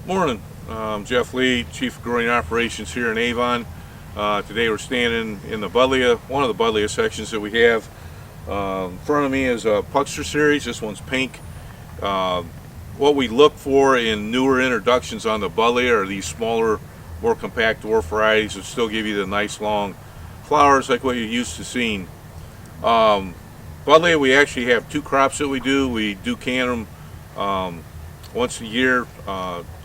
Morning. I'm Jeff Lee, Chief of Growing Operations here in Avon. Today we're standing in the Buddlea, one of the Buddlea sections that we have. In front of me is a Puxer series. This one's pink. What we look for in newer introductions on the Buddlea are these smaller, more compact dwarf varieties that still give you the nice long flowers like what you're used to seeing. Buddlea, we actually have two crops that we do. We do can them once a year.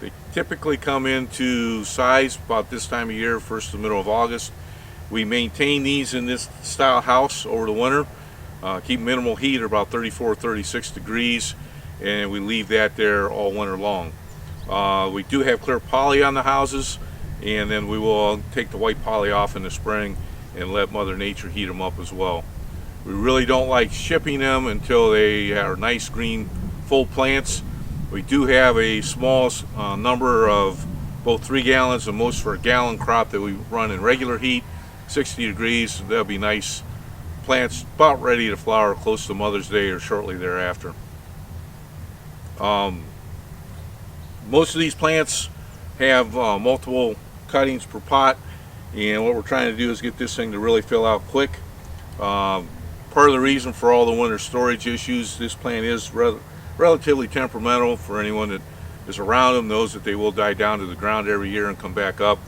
They typically come into size about this time of year, first to the middle of August. We maintain these in this style house over the winter. Keep minimal heat at about 34, 36 degrees, and we leave that there all winter long. We do have clear poly on the houses, and then we will take the white poly off in the spring and let Mother Nature heat them up as well. We really don't like shipping them until they are nice green full plants. We do have a small number of both 3 gallons and most for a gallon crop that we run in regular heat, 60 degrees. That'll be nice plants about ready to flower close to Mother's Day or shortly thereafter. Most of these plants have multiple cuttings per pot, and what we're trying to do is get this thing to really fill out quick. Part of the reason for all the winter storage issues, this plant is relatively temperamental. For anyone that is around them knows that they will die down to the ground every year and come back up.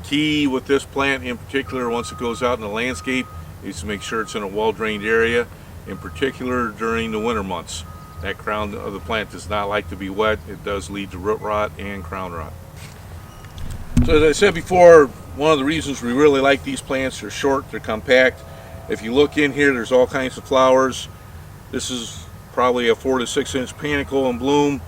Key with this plant in particular, once it goes out in the landscape, is to make sure it's in a well-drained area, in particular during the winter months. That crown of the plant does not like to be wet. It does lead to root rot and crown rot. So as I said before, one of the reasons we really like these plants, they're short, they're compact. If you look in here, there's all kinds of flowers. This is probably a 4 to 6 inch panicle in bloom.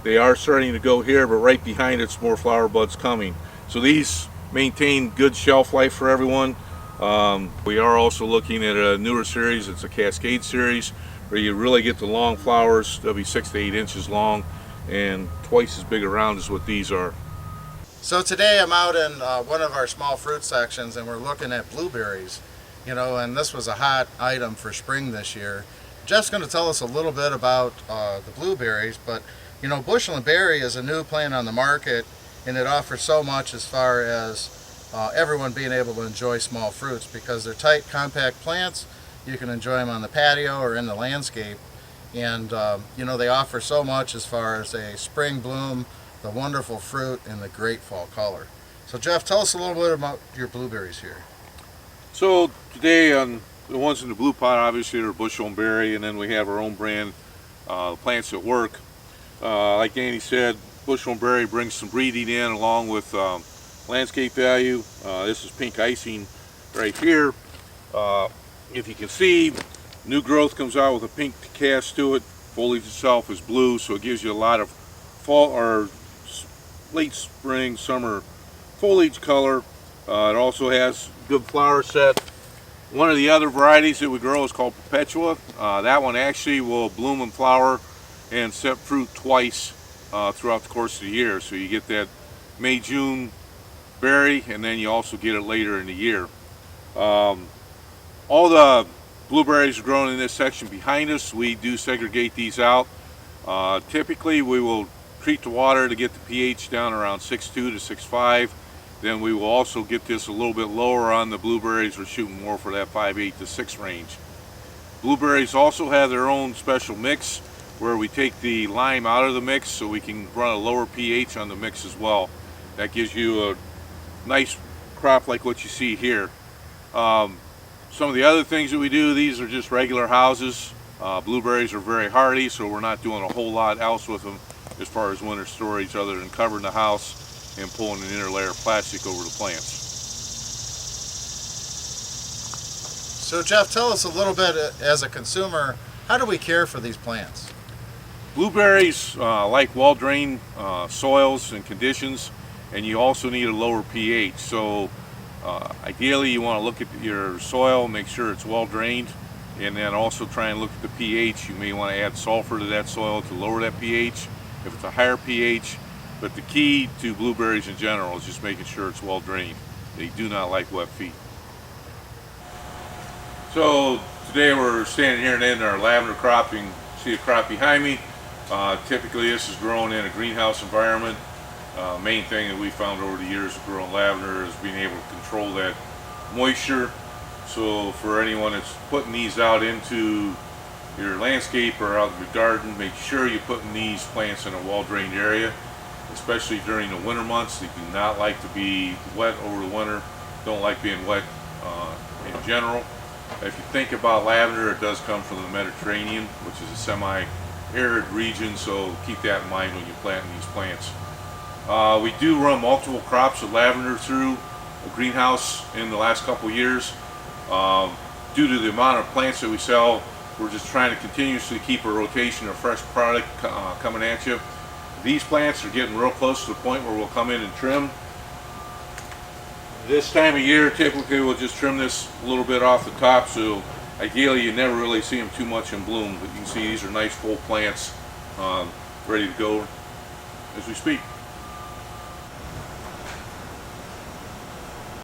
They are starting to go here, but right behind it's more flower buds coming. So these maintain good shelf life for everyone. We are also looking at a newer series. It's a Cascade series where you really get the long flowers. They'll be 6 to 8 inches long and twice as big around as what these are. So today I'm out in one of our small fruit sections and we're looking at blueberries, and this was a hot item for spring this year. Jeff's going to tell us a little bit about the blueberries, but Bushel and Berry is a new plant on the market, and it offers so much as far as everyone being able to enjoy small fruits because they're tight, compact plants. You can enjoy them on the patio or in the landscape, and they offer so much as far as a spring bloom, the wonderful fruit, and the great fall color. So Jeff, tell us a little bit about your blueberries here. So today on the ones in the blue pot, obviously, are Bushel and Berry, and then we have our own brand plants that work. Like Danny said, Bushel and Berry brings some breeding in along with landscape value. This is pink icing right here. If you can see, new growth comes out with a pink cast to it. Foliage itself is blue, so it gives you a lot of fall or late spring, summer foliage color. It also has good flower set. One of the other varieties that we grow is called Perpetua. That one actually will bloom and flower and set fruit twice throughout the course of the year. So you get that May, June berry, and then you also get it later in the year. All the blueberries are grown in this section behind us. We do segregate these out. Typically we will treat the water to get the pH down around 6.2 to 6.5. Then we will also get this a little bit lower on the blueberries. We're shooting more for that 5.8 to 6 range. Blueberries also have their own special mix where we take the lime out of the mix so we can run a lower pH on the mix as well. That gives you a nice crop like what you see here. Some of the other things that we do, these are just regular houses. Blueberries are very hardy, so we're not doing a whole lot else with them as far as winter storage other than covering the house and pulling an inner layer of plastic over the plants. So Jeff, tell us a little bit as a consumer, how do we care for these plants? Blueberries like well-drained soils and conditions, and you also need a lower pH. So ideally you want to look at your soil, make sure it's well-drained, and then also try and look at the pH. You may want to add sulfur to that soil to lower that pH if it's a higher pH. But the key to blueberries in general is just making sure it's well drained. They do not like wet feet. So today we're standing here in our lavender crop. You can see a crop behind me. Typically this is grown in a greenhouse environment. Main thing that we found over the years of growing lavender is being able to control that moisture. So for anyone that's putting these out into your landscape or out in your garden, make sure you're putting these plants in a well-drained area, especially during the winter months. They do not like to be wet over the winter, don't like being wet in general. If you think about lavender, it does come from the Mediterranean, which is a semi-arid region, so keep that in mind when you're planting these plants. We do run multiple crops of lavender through a greenhouse in the last couple years. Due to the amount of plants that we sell, we're just trying to continuously keep a rotation of fresh product coming at you. These plants are getting real close to the point where we'll come in and trim. This time of year, typically we'll just trim this a little bit off the top, so ideally you never really see them too much in bloom, but you can see these are nice full plants ready to go as we speak.